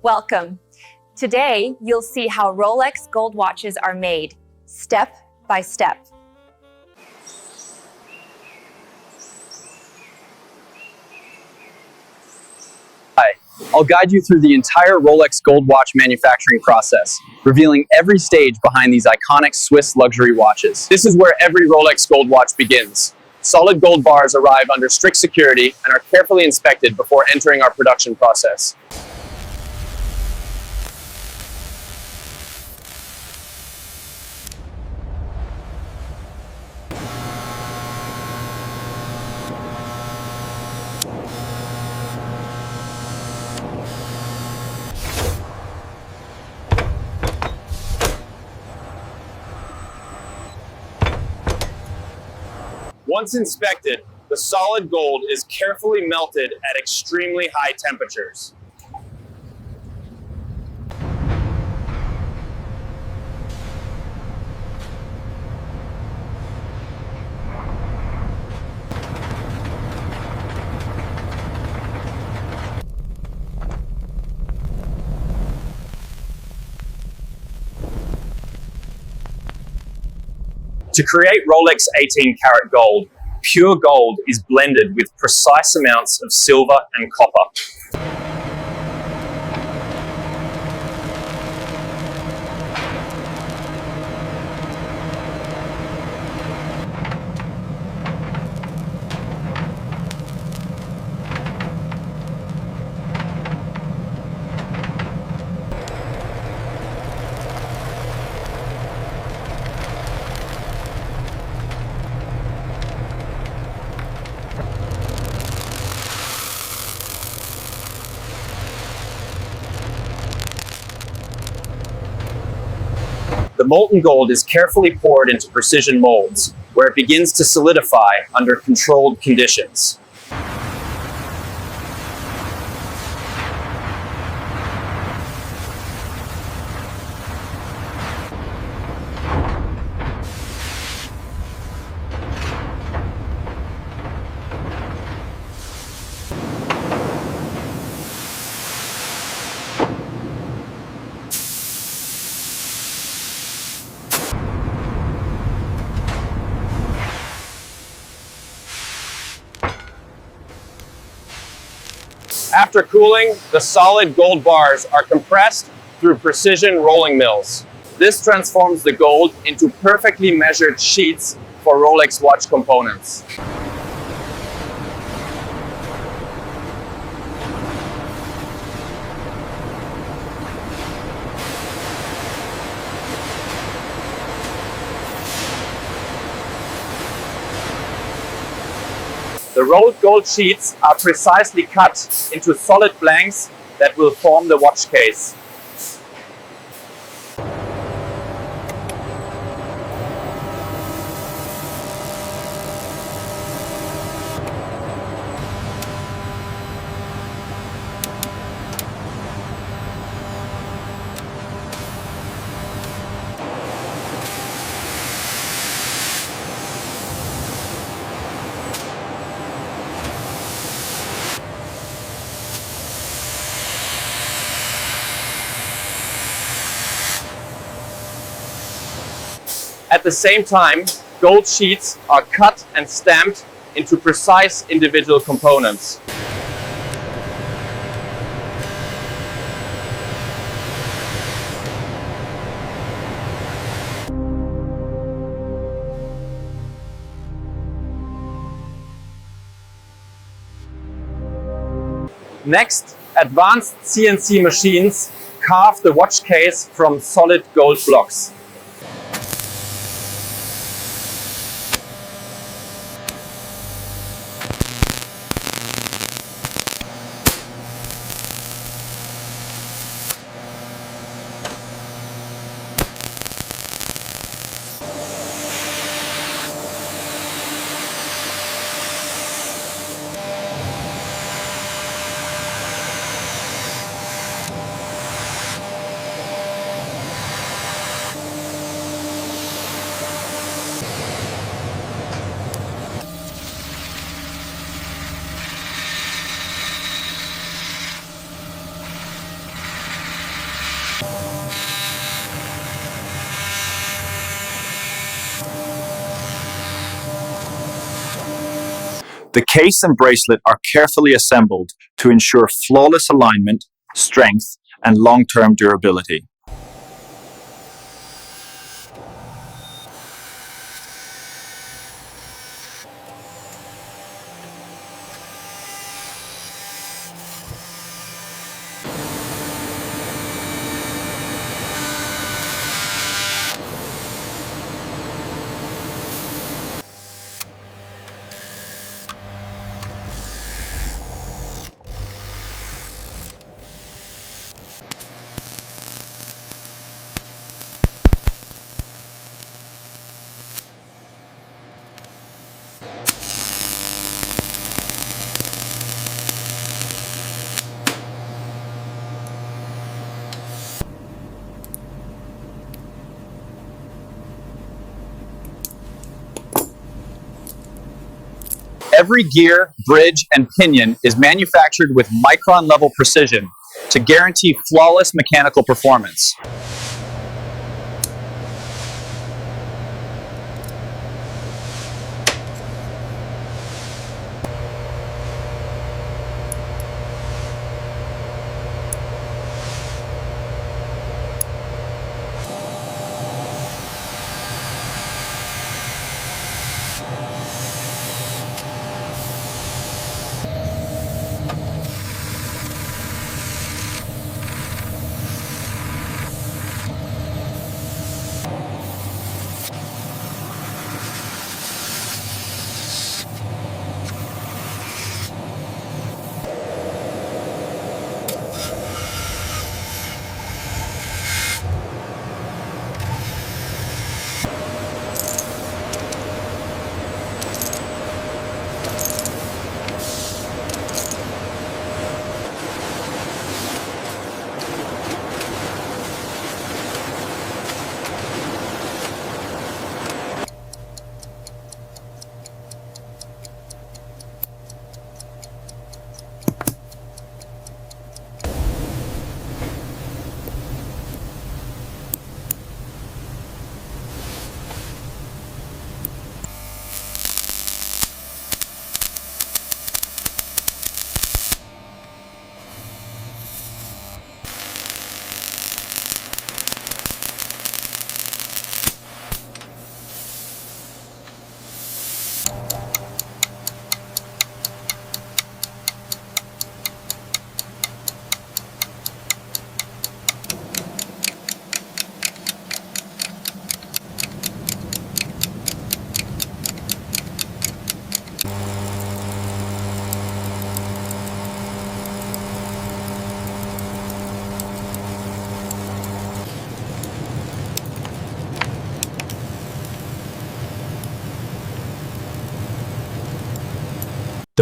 Welcome. Today, you'll see how Rolex Gold watches are made, step by step. Hi, I'll guide you through the entire Rolex Gold watch manufacturing process, revealing every stage behind these iconic Swiss luxury watches. This is where every Rolex Gold watch begins. Solid gold bars arrive under strict security and are carefully inspected before entering our production process. Once inspected, the solid gold is carefully melted at extremely high temperatures. To create Rolex 18-karat gold, pure gold is blended with precise amounts of silver and copper. The molten gold is carefully poured into precision molds, where it begins to solidify under controlled conditions. After cooling, the solid gold bars are compressed through precision rolling mills. This transforms the gold into perfectly measured sheets for Rolex watch components. The rolled gold sheets are precisely cut into solid blanks that will form the watch case. At the same time, gold sheets are cut and stamped into precise individual components. Next, advanced CNC machines carve the watch case from solid gold blocks. The case and bracelet are carefully assembled to ensure flawless alignment, strength, and long-term durability. Every gear, bridge, and pinion is manufactured with micron-level precision to guarantee flawless mechanical performance.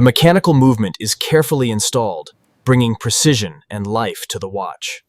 The mechanical movement is carefully installed, bringing precision and life to the watch.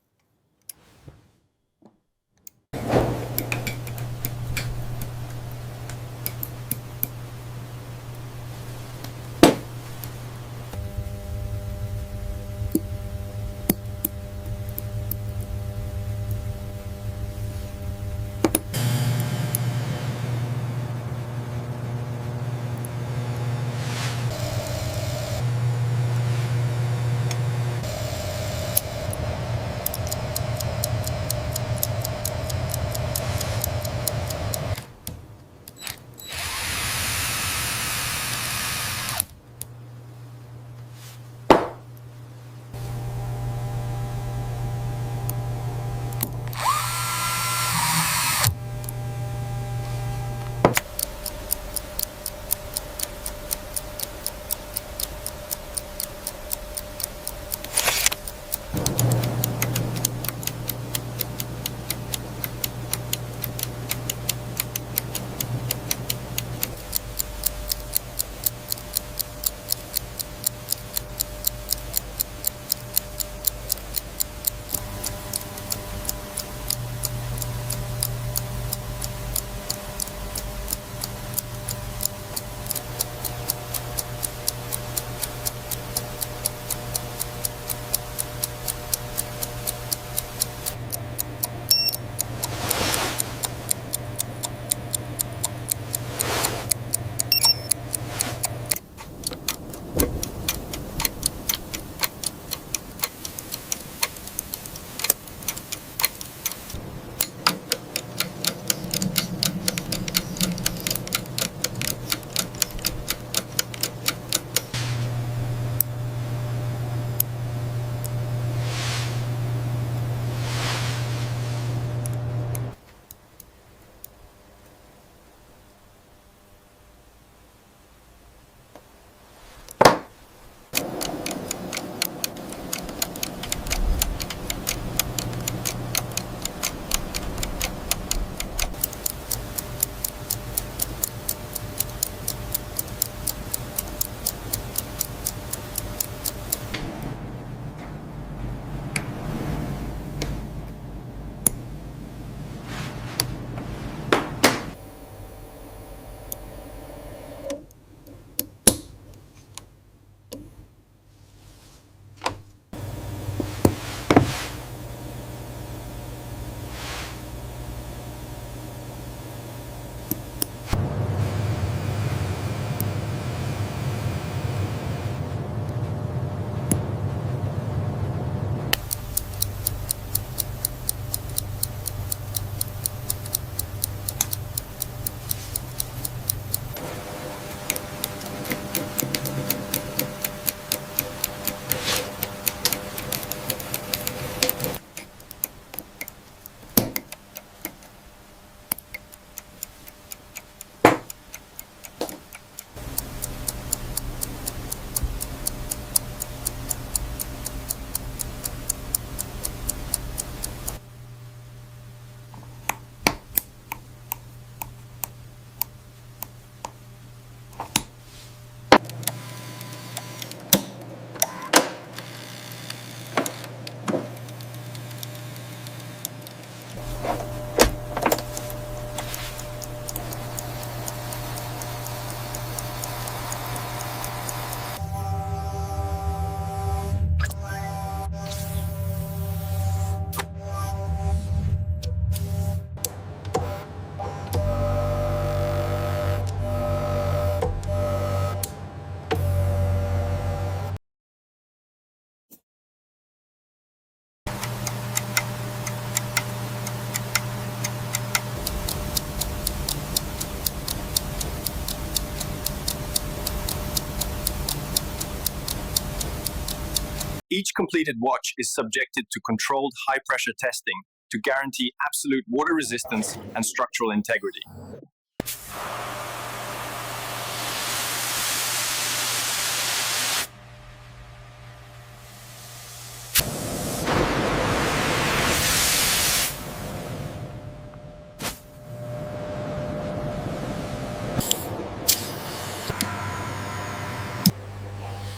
Each completed watch is subjected to controlled high-pressure testing to guarantee absolute water resistance and structural integrity.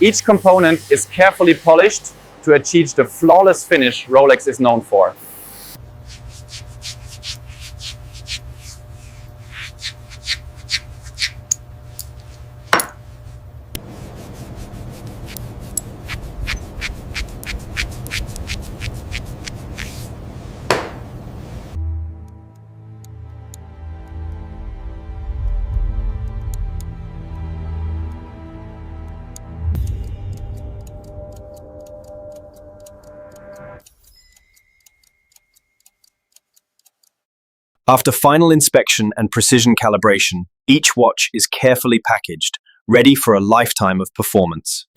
Each component is carefully polished to achieve the flawless finish Rolex is known for. After final inspection and precision calibration, each watch is carefully packaged, ready for a lifetime of performance.